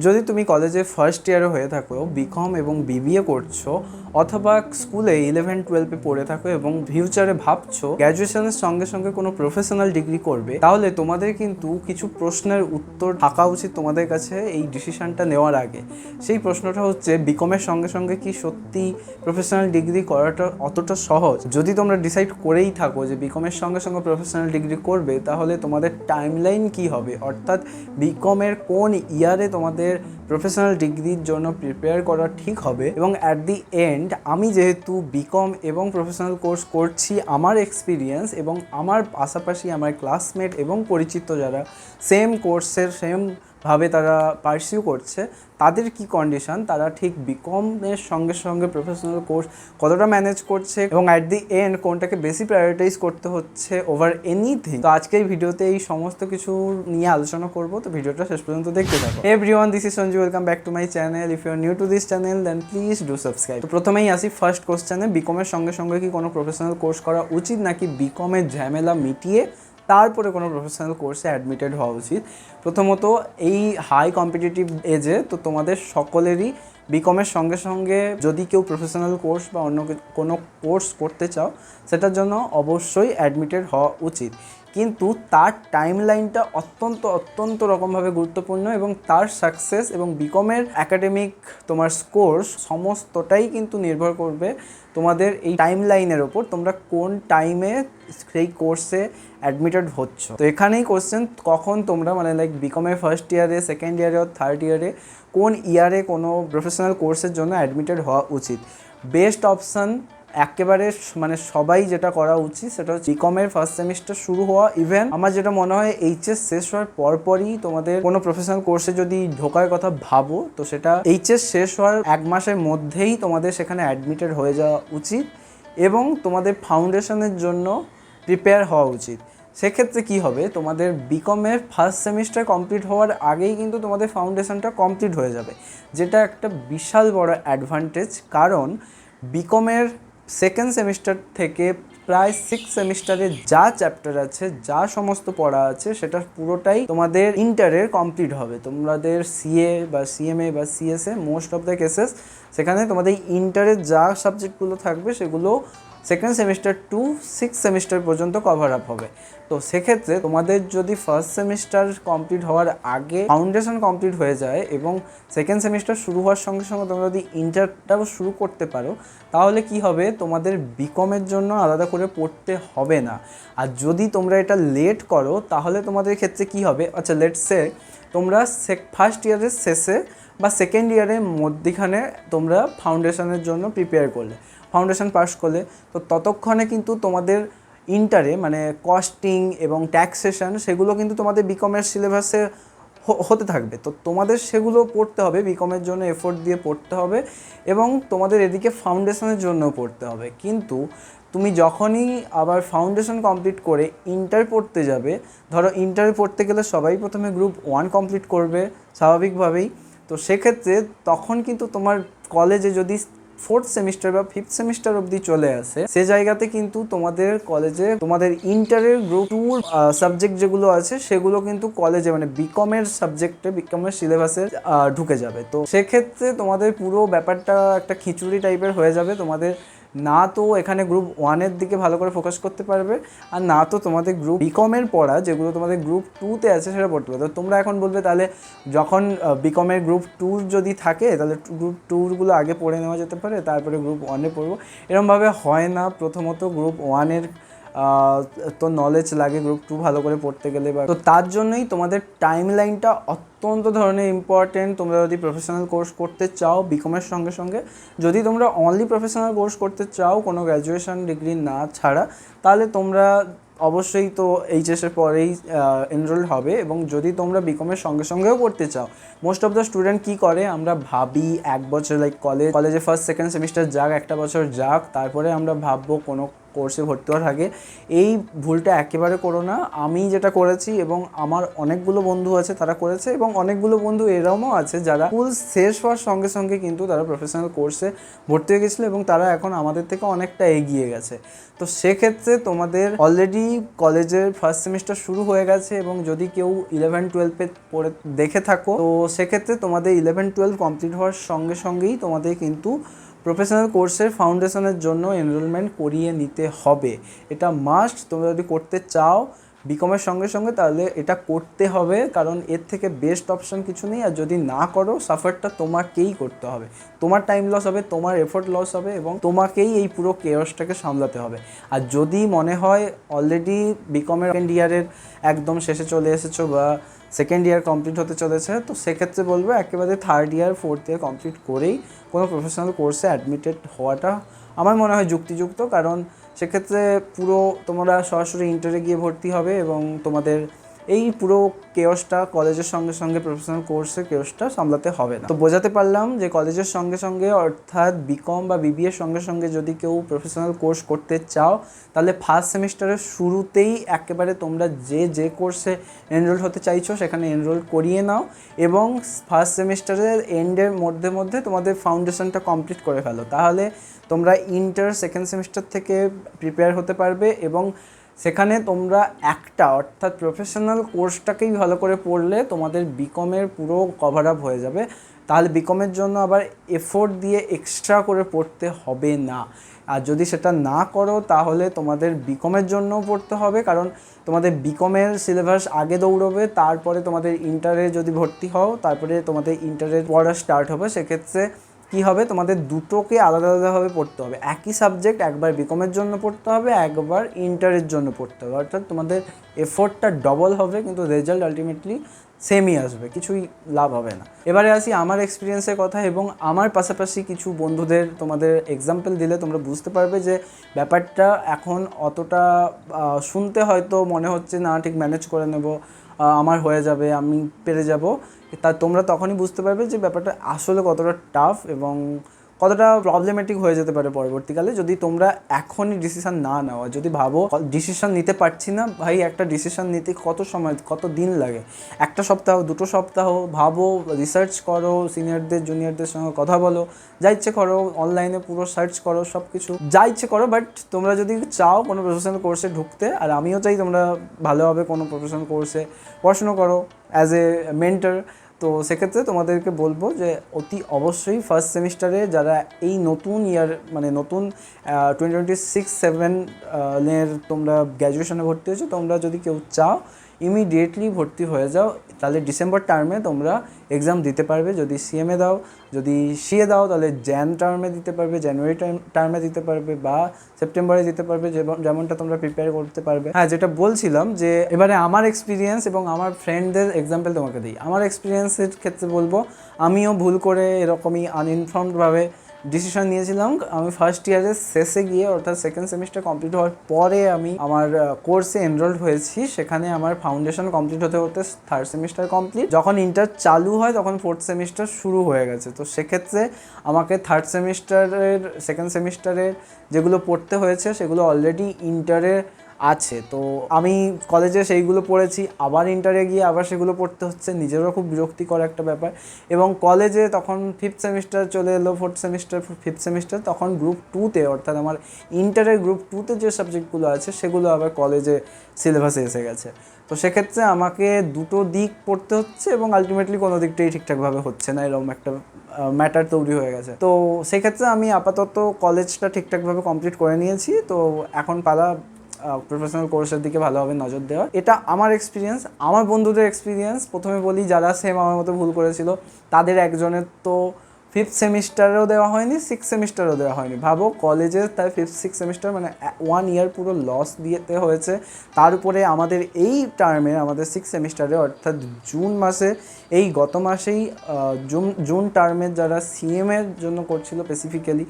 যদি তুমি কলেজে ফার্স্ট ইয়ারে হয়ে থাকো, বিকম এবং বিবিএ করছো, অথবা স্কুলে 11-12 পড়ে থাকো এবং ফিউচারে ভাবছো গ্র্যাজুয়েশনের সঙ্গে সঙ্গে কোনো প্রফেশনাল ডিগ্রি করবে, তাহলে তোমাদের কিন্তু কিছু প্রশ্নের উত্তর থাকা উচিত তোমাদের কাছে এই ডিসিশনটা নেওয়ার আগে। সেই প্রশ্নটা হচ্ছে, বিকমের সঙ্গে সঙ্গে কি সত্যি প্রফেশনাল ডিগ্রি করাটা অতটা সহজ? যদি তোমরা ডিসাইড করেই থাকো যে বিকমের সঙ্গে সঙ্গে প্রফেশনাল ডিগ্রি করবে, তাহলে তোমাদের টাইমলাইন কি হবে, অর্থাৎ বিকমের কোন ইয়ারে তোমাদের প্রফেশনাল ডিগ্রির জন্য প্রিপেয়ার করা ঠিক হবে। এবং অ্যাট দি এন্ড, আমি যেহেতু বিকম এবং প্রফেশনাল কোর্স করছি, আমার এক্সপিরিয়েন্স এবং আমার পাশাপাশি আমার ক্লাসমেট এবং পরিচিত যারা সেম কোর্সের সেমভাবে তারা পারসিউ করছে, তাদের কি কন্ডিশন, তারা ঠিক বিকমের সঙ্গে সঙ্গে প্রফেশনাল কোর্স কতটা ম্যানেজ করছে এবং অ্যাট দি এন্ড কোনটাকে বেশি প্রায়োরিটাইজ করতে হচ্ছে ওভার এনিথিং। তো আজকের ভিডিওতে এই সমস্ত কিছু নিয়ে আলোচনা করব, তো ভিডিওটা শেষ পর্যন্ত দেখতে থাকো। Everyone, this is Sanju, welcome back to my channel. If you are new to this channel then please do subscribe. তো প্রথমেই আসি ফার্স্ট কোশ্চেনে, বিকমের সঙ্গে সঙ্গে কি কোনো প্রফেশনাল কোর্স করা উচিত, নাকি বিকমের ঝামেলা মিটিয়ে তারপরে কোনো প্রফেশনাল কোর্সে অ্যাডমিটেড হওয়া উচিত? প্রথমত, এই হাই কম্পিটিটিভ এজে তো তোমাদের সকলেরই বিকমের সঙ্গে সঙ্গে যদি কেউ প্রফেশনাল কোর্স বা অন্য কোনো কোর্স করতে চাও, সেটার জন্য অবশ্যই অ্যাডমিটেড হওয়া উচিত। কিন্তু তার টাইমলাইনটা অত্যন্ত রকমভাবে গুরুত্বপূর্ণ এবং তার সাকসেস এবং বিকমের একাডেমিক তোমার স্কোর সমস্তটাই কিন্তু নির্ভর করবে তোমাদের এই টাইমলাইনের ওপর, তোমরা কোন টাইমে সেই কোর্সে অ্যাডমিটেড হচ্ছ। তো এখানেই কোশ্চেন, কখন তোমরা লাইক বিকমের ফার্স্ট ইয়ারে, সেকেন্ড ইয়ারে ও থার্ড ইয়ারে, কোন ইয়ারে কোনো প্রফেশনাল কোর্সের জন্য অ্যাডমিটেড হওয়া উচিত? বেস্ট অপশান একেবারে সবাই যেটা করা উচিত সেটা হচ্ছে বিকমের ফার্স্ট সেমিস্টার শুরু হওয়া। ইভেন আমার যেটা মনে হয় এইচএস শেষ হওয়ার পরপরই তোমাদের কোনো প্রফেশনাল কোর্সে যদি ঢোকার কথা ভাবো, তো সেটা এইচএস শেষ হওয়ার 1 মাসের মধ্যেই তোমাদের সেখানে অ্যাডমিটেড হয়ে যাওয়া উচিত এবং তোমাদের ফাউন্ডেশনের জন্য প্রিপেয়ার হওয়া উচিত। সেক্ষেত্রে কি হবে, তোমাদের বিকমের ফার্স্ট সেমিস্টার কমপ্লিট হওয়ার আগেই কিন্তু তোমাদের ফাউন্ডেশনটা কমপ্লিট হয়ে যাবে, যেটা একটা বিশাল বড় অ্যাডভান্টেজ। কারণ বিকমের সেকেন্ড সেমিস্টার থেকে প্রায় 6 সেমিস্টারে যা চ্যাপ্টার আছে, যা সমস্ত পড়া আছে, সেটা পুরোটাই তোমাদের ইন্টারের কমপ্লিট হবে। তোমাদের সিএ বা সিএমএ বা CSA most of the cases সেখানে তোমাদের ইন্টারের যা সাবজেক্টগুলো থাকবে সেগুলো সেকেন্ড সেমিস্টার টু 6 সেমিস্টার পর্যন্ত কভার আপ হবে। তো সেক্ষেত্রে তোমাদের যদি ফার্স্ট সেমিস্টার কমপ্লিট হওয়ার আগে ফাউন্ডেশন কমপ্লিট হয়ে যায় এবং সেকেন্ড সেমিস্টার শুরু হওয়ার সঙ্গে সঙ্গে তোমরা যদি ইন্টারটাও শুরু করতে পারো, তাহলে কি হবে, তোমাদের বিকমের জন্য আলাদা করে পড়তে হবে না। আর যদি তোমরা এটা লেট করো, তাহলে তোমাদের ক্ষেত্রে কি হবে, আচ্ছা লেটস সে তোমরা ফার্স্ট ইয়ারের শেষে বা সেকেন্ড ইয়ারের মধ্যখানে তোমরা ফাউন্ডেশনের জন্য প্রিপেয়ার করলে, ফাউন্ডেশন পাস করলে, তো ততক্ষণে কিন্তু তোমাদের ইন্টারে কস্টিং এবং ট্যাক্সেশন সেগুলো কিন্তু তোমাদের বিকমের সিলেবাসে হতে থাকবে। তো তোমাদের সেগুলো পড়তে হবে, বিকমের জন্য এফোর্ট দিয়ে পড়তে হবে এবং তোমাদের এদিকে ফাউন্ডেশনের জন্য পড়তে হবে। কিন্তু তুমি যখনই আবার ফাউন্ডেশন কমপ্লিট করে ইন্টার পড়তে যাবে, ধরো ইন্টারে পড়তে গেলে সবাই প্রথমে গ্রুপ 1 কমপ্লিট করবে স্বাভাবিকভাবেই। তো সেক্ষেত্রে তখন কিন্তু তোমার কলেজে যদি 4th সেমিস্টার বা 5th সেমিস্টার অবধি চলে আসে, সে জায়গাতে কিন্তু তোমাদের কলেজে তোমাদের ইন্টারের গ্রুপ 2 সাবজেক্ট যেগুলো আছে সেগুলো কিন্তু কলেজে বিকমের সাবজেক্টে, বিকমের সিলেবাসে ঢুকে যাবে। তো সেক্ষেত্রে তোমাদের পুরো ব্যাপারটা একটা খিচুড়ি টাইপের হয়ে যাবে। তোমাদের না তো এখানে গ্রুপ 1-এর দিকে ভালো করে ফোকাস করতে পারবে, আর না তো তোমাদের গ্রুপ বিকমের পড়া যেগুলো তোমাদের গ্রুপ 2-তে আছে সেটা পড়তে পারবে। তো তোমরা এখন বলবে, তাহলে যখন বিকমের গ্রুপ 2 যদি থাকে, তাহলে গ্রুপ 2গুলো আগে পড়ে নেওয়া যেতে পারে, তারপরে গ্রুপ 1-এ পড়বো। এরকমভাবে হয় না। প্রথমত গ্রুপ 1-এর তো নলেজ লাগে গ্রুপ 2 ভালো করে পড়তে গেলে, বা তো তার জন্যই তোমাদের টাইমলাইনটা অত্যন্ত ধরনের ইম্পর্টেন্ট। তোমরা যদি প্রফেশনাল কোর্স করতে চাও বিকমের সঙ্গে সঙ্গে, যদি তোমরা অনলি প্রফেশনাল কোর্স করতে চাও কোনো গ্র্যাজুয়েশন ডিগ্রি না ছাড়া, তাহলে তোমরা অবশ্যই তো এইচএসের পরেই এনরোল হবে। এবং যদি তোমরা বিকমের সঙ্গে সঙ্গেও করতে চাও, মোস্ট অফ দ্য স্টুডেন্ট কী করে, আমরা ভাবি 1 বছর লাইক কলেজে ফার্স্ট সেকেন্ড সেমিস্টার যাক, 1 বছর যাক, তারপরে আমরা ভাববো কোনো কোর্সে ভর্তি হওয়ার আগে এই ভুলটা একেবারে করো না। আমি যেটা করেছি এবং আমার অনেকগুলো বন্ধু আছে তারা করেছে, এবং অনেকগুলো বন্ধু এরকমও আছে যারা স্কুল শেষ হওয়ার সঙ্গে সঙ্গে কিন্তু তারা প্রফেশনাল কোর্সে ভর্তি হয়ে গেছিলো এবং তারা এখন আমাদের থেকে অনেকটা এগিয়ে গেছে। তো সেক্ষেত্রে তোমাদের অলরেডি কলেজের ফার্স্ট সেমিস্টার শুরু হয়ে গেছে এবং যদি কেউ 11-12 পড়ে দেখে থাকো, তো সেক্ষেত্রে তোমাদের 11-12 কমপ্লিট হওয়ার সঙ্গে সঙ্গেই তোমাদের কিন্তু প্রফেশনাল কোর্সের ফাউন্ডেশনের জন্য এনরোলমেন্ট করিয়ে নিতে হবে। এটা মাস্ট। তোমরা যদি করতে চাও বিকমের সঙ্গে সঙ্গে তাহলে এটা করতে হবে, কারণ এর থেকে বেস্ট অপশন কিছু নেই। আর যদি না করো সাফারটা তোমাকেই করতে হবে, তোমার টাইম লস হবে, তোমার এফোর্ট লস হবে এবং তোমাকেই এই পুরো কেয়সটাকে সামলাতে হবে। আর যদি মনে হয় অলরেডি বিকমের সেকেন্ড ইয়ারের একদম শেষে চলে এসেছো বা সেকেন্ড ইয়ার কমপ্লিট হতে চলেছে, তো সেক্ষেত্রে বলবো একেবারে third year fourth year complete করেই কোনো প্রফেশনাল কোর্সে অ্যাডমিটেড হওয়াটা আমার মনে হয় যুক্তিযুক্ত। কারণ সেক্ষেত্রে পুরো তোমরা সরাসরি ইন্টারে গিয়ে ভর্তি হবে এবং তোমাদের এই পুরো কেয়সটা কলেজের সঙ্গে সঙ্গে প্রফেশনাল কোর্সের কেয়সটা সামলাতে হবে না। তো বোঝাতে পারলাম যে কলেজের সঙ্গে সঙ্গে অর্থাৎ বিকম বা বিবিএর সঙ্গে সঙ্গে যদি কেউ প্রফেশনাল কোর্স করতে চাও তাহলে ফার্স্ট সেমিস্টারের শুরুতেই একেবারে তোমরা যে কোর্সে এনরোল হতে চাইছো সেখানে এনরোল করিয়ে নাও এবং ফার্স্ট সেমিস্টারের এন্ডের মধ্যে তোমাদের ফাউন্ডেশনটা কমপ্লিট করে ফেলো। তাহলে তোমরা ইন্টার সেকেন্ড সেমিস্টার থেকে প্রিপেয়ার হতে পারবে এবং সেখানে তোমরা একটা অর্থাৎ প্রফেশনাল কোর্সটাকেই ভালো করে পড়লে তোমাদের বিকমের পুরো কভার আপ হয়ে যাবে। তাহলে বিকমের জন্য আবার এফোর্ট দিয়ে এক্সট্রা করে পড়তে হবে না। আর যদি সেটা না করো তাহলে তোমাদের বিকমের জন্যও পড়তে হবে, কারণ তোমাদের বিকমের সিলেবাস আগে দৌড়বে, তারপরে তোমাদের ইন্টারে যদি ভর্তি হও তারপরে তোমাদের ইন্টারের পড়া স্টার্ট হবে। সেক্ষেত্রে কী হবে, তোমাদের দুটোকে আলাদা আলাদাভাবে পড়তে হবে। একই সাবজেক্ট একবার বিকমের জন্য পড়তে হবে, একবার ইন্টারের জন্য পড়তে হবে, অর্থাৎ তোমাদের এফোর্টটা ডবল হবে কিন্তু রেজাল্ট আলটিমেটলি সেমই আসবে, কিছুই লাভ হবে না। এবারে আসি আমার এক্সপিরিয়েন্সের কথা এবং আমার পাশাপাশি কিছু বন্ধুদের তোমাদের এক্সাম্পল দিলে তোমরা বুঝতে পারবে যে ব্যাপারটা এখন অতটা শুনতে হয়তো মনে হচ্ছে না ঠিক ম্যানেজ করে নেব, আমার হয়ে যাবে, আমি পেরে যাব। তা তোমরা তখনই বুঝতে পারবে যে ব্যাপারটা আসলে কতটা টাফ এবং কতটা প্রবলেমেটিক হয়ে যেতে পারে পরবর্তীকালে যদি তোমরা এখনই ডিসিশান না নাও। যদি ভাবো ডিসিশান নিতে পারছি না, ভাই একটা ডিসিশান নিতে কত সময় কত দিন লাগে, একটা সপ্তাহ 2 সপ্তাহ ভাবো, রিসার্চ করো, সিনিয়রদের জুনিয়রদের সঙ্গে কথা বলো, যা ইচ্ছে করো, অনলাইনে পুরো সার্চ করো, সব কিছু যা ইচ্ছে করো। বাট তোমরা যদি চাও কোনো প্রফেশনাল কোর্সে ঢুকতে, আর আমিও চাই তোমরা ভালোভাবে কোনো প্রফেশনাল কোর্সে পড়াশুনো করো অ্যাজ এ মেন্টর, তো সেক্ষেত্রে তোমাদেরকে বলবো যে অতি অবশ্যই ফার্স্ট সেমিস্টারে যারা এই নতুন ইয়ার মানে নতুন 2026-7 তোমরা গ্র্যাজুয়েশনে ভর্তি হয়েছো, তোমরা যদি কেউ চাও ইমিডিয়েটলি ভর্তি হয়ে যাও। তাহলে ডিসেম্বর টার্মে তোমরা এক্সাম দিতে পারবে। যদি সিএমএ দাও, যদি সিএ দাও তাহলে টার্মে দিতে পারবে, জানুয়ারি টার্মে দিতে পারবে বা সেপ্টেম্বরে দিতে পারবে, যেমনটা তোমরা প্রিপেয়ার করতে পারবে। হ্যাঁ, যেটা বলছিলাম যে এবারে আমার এক্সপিরিয়েন্স এবং আমার ফ্রেন্ডদের এক্সাম্পল তোমাকে দিই। আমার এক্সপিরিয়েন্সের ক্ষেত্রে বলবো আমিও ভুল করে এরকমই আনইনফর্মডভাবে ডিসিশন নিয়েছিলাম। আমি ফার্স্ট ইয়ারের শেষে গিয়ে অর্থাৎ সেকেন্ড সেমিস্টার কমপ্লিট হওয়ার পরে আমি আমার কোর্সে এনরোল্ড হয়েছি। সেখানে আমার ফাউন্ডেশন কমপ্লিট হতে হতে থার্ড সেমিস্টার কমপ্লিট, যখন ইন্টার চালু হয় তখন ফোর্থ সেমিস্টার শুরু হয়ে গেছে। তো সেক্ষেত্রে আমাকে থার্ড সেমিস্টারের সেকেন্ড সেমিস্টারের যেগুলো পড়তে হয়েছে সেগুলো অলরেডি ইন্টারে আছে। তো আমি কলেজে সেইগুলো পড়েছি, আবার ইন্টারে গিয়ে আবার সেগুলো পড়তে হচ্ছে, নিজেরও খুব বিরক্তিকর একটা ব্যাপার। এবং কলেজে তখন ফিফথ সেমিস্টার চলে এলো, ফোর্থ সেমিস্টার ফিফথ সেমিস্টার, তখন গ্রুপ 2-তে অর্থাৎ আমার ইন্টারের গ্রুপ 2-তে যে সাবজেক্টগুলো আছে সেগুলো আবার কলেজে সিলেবাসে এসে গেছে। তো সেক্ষেত্রে আমাকে দুটো দিক পড়তে হচ্ছে এবং আলটিমেটলি কোনো দিকটাই ঠিকঠাকভাবে হচ্ছে না, এরকম একটা ম্যাটার তৈরি হয়ে গেছে। তো সেক্ষেত্রে আমি আপাতত কলেজটা ঠিকঠাকভাবে কমপ্লিট করে নিয়েছি। তো এখন পালা প্রফেশনাল কোর্সের দিকে ভালোভাবে নজর দেওয়া। এটা আমার এক্সপিরিয়েন্স। আমার বন্ধুদের এক্সপিরিয়েন্স প্রথমে বলি, যারা সেম আমার মতো ভুল করেছিল তাদের একজনের তো ফিফথ সেমিস্টারেও দেওয়া হয়নি, সিক্স সেমিস্টারও দেওয়া হয়নি। ভাবো কলেজে তার ফিফথ সিক্স সেমিস্টার মানে 1 ইয়ার পুরো লস দিতে হয়েছে। তার উপরে আমাদের এই টার্মে আমাদের সিক্স সেমিস্টারে অর্থাৎ জুন মাসে, এই গত মাসেই জুন টার্মের যারা সিএমের জন্য করছিল স্পেসিফিক্যালি,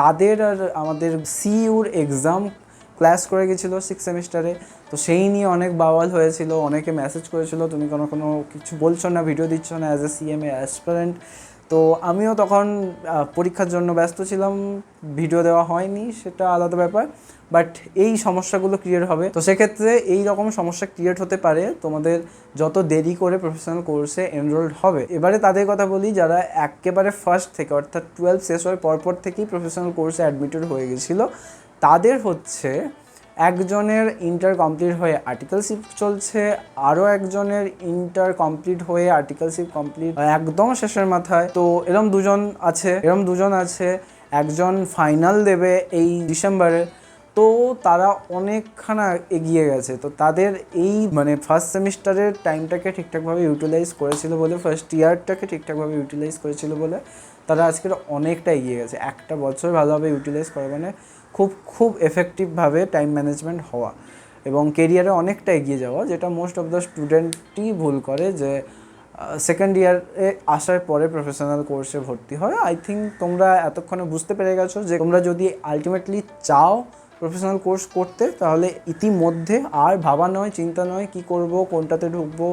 তাদের আর আমাদের সিইউর এক্সাম ক্লাস করে গেছিলো সিক্স সেমিস্টারে। তো সেই নিয়ে অনেক বাওয়াল হয়েছিল, অনেকে মেসেজ করেছিল তুমি কোনো কিছু বলছো না, ভিডিও দিচ্ছ না অ্যাজ এ সিএমএ অ্যাসপিরেন্ট। তো আমিও তখন পরীক্ষার জন্য ব্যস্ত ছিলাম, ভিডিও দেওয়া হয়নি, সেটা আলাদা ব্যাপার। বাট এই সমস্যাগুলো ক্রিয়েট হবে। তো সেক্ষেত্রে এই রকম সমস্যা ক্রিয়েট হতে পারে তোমাদের যত দেরি করে প্রফেশনাল কোর্সে এনরোলড হবে। এবারে তাদের কথা বলি যারা একেবারে ফার্স্ট থেকে অর্থাৎ 12 শেষ হওয়ার পরপর থেকেই প্রফেশনাল কোর্সে অ্যাডমিটেড হয়ে গেছিলো, তাদের হচ্ছে একজনের ইন্টার কমপ্লিট হয়ে আর্টিকেলশিপ চলছে, আরও একজনের ইন্টার কমপ্লিট হয়ে আর্টিকেলশিপ কমপ্লিট একদম শেষের মাথায়। তো এরম দুজন আছে, একজন ফাইনাল দেবে এই ডিসেম্বরে। তো তারা অনেকখানা এগিয়ে গেছে। তো তাদের এই মানে ফার্স্ট সেমিস্টারের টাইমটাকে ঠিকঠাকভাবে ইউটিলাইজ করেছিল বলে, ফার্স্ট ইয়ারটাকে ঠিকঠাকভাবে ইউটিলাইজ করেছিল বলে তারা আজকের অনেকটা এগিয়ে গেছে। একটা বছর ভালোভাবে ইউটিলাইজ করা মানে খুব এফেক্টিভভাবে টাইম ম্যানেজমেন্ট হওয়া এবং কেরিয়ারে অনেকটা এগিয়ে যাওয়া, যেটা মোস্ট অফ দ্য স্টুডেন্টই ভুল করে, যে সেকেন্ড ইয়ারে আসার পরে প্রফেশনাল কোর্সে ভর্তি হয়। আই থিঙ্ক তোমরা এতক্ষণে বুঝতে পেরে গেছো যে তোমরা যদি আলটিমেটলি চাও প্রফেশনাল কোর্স করতে, তাহলে ইতিমধ্যে আর ভাবা নয়, চিন্তা নয় কী করব, কোনটাতে ঢুকবো,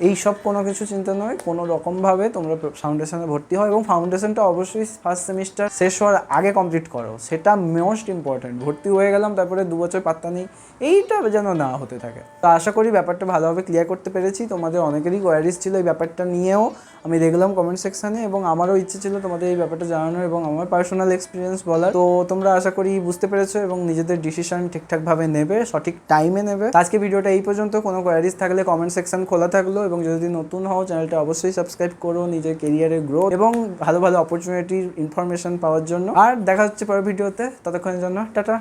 এই সব কোনো কিছু চিন্তা নয়, কোনো রকমভাবে তোমরা ফাউন্ডেশনে ভর্তি হয় এবং ফাউন্ডেশনটা অবশ্যই ফার্স্ট সেমিস্টার শেষ হওয়ার আগে কমপ্লিট করো, সেটা মোস্ট ইম্পর্ট্যান্ট। ভর্তি হয়ে গেলাম তারপরে 2 বছর পাত্তা নেই, এইটা যেন না হতে থাকে। তো আশা করি ব্যাপারটা ভালোভাবে ক্লিয়ার করতে পেরেছি। তোমাদের অনেকেরই কোয়ারিজ ছিল এই ব্যাপারটা নিয়েও, আমি দেখলাম কমেন্ট সেকশানে, এবং আমারও ইচ্ছে ছিল তোমাদের এই ব্যাপারটা জানানোর এবং আমার পার্সোনাল এক্সপিরিয়েন্স বলার। তো তোমরা আশা করি বুঝতে পেরেছো এবং নিজেদের ডিসিশন ঠিকঠাকভাবে নেবে, সঠিক টাইমে নেবে। আজকে ভিডিওটা এই পর্যন্ত। কোনো কোয়ারিজ থাকলে কমেন্ট সেকশন খোলা থাকলো, এবং যদি নতুন হও চ্যানেলটা অবশ্যই সাবস্ক্রাইব করো নিজের কেরিয়ারে গ্রোথ এবং ভালো ভালো অপরচুনিটির ইনফরমেশন পাওয়ার জন্য। আর দেখা হচ্ছে পরের ভিডিওতে, ততক্ষণের জন্য টাটা।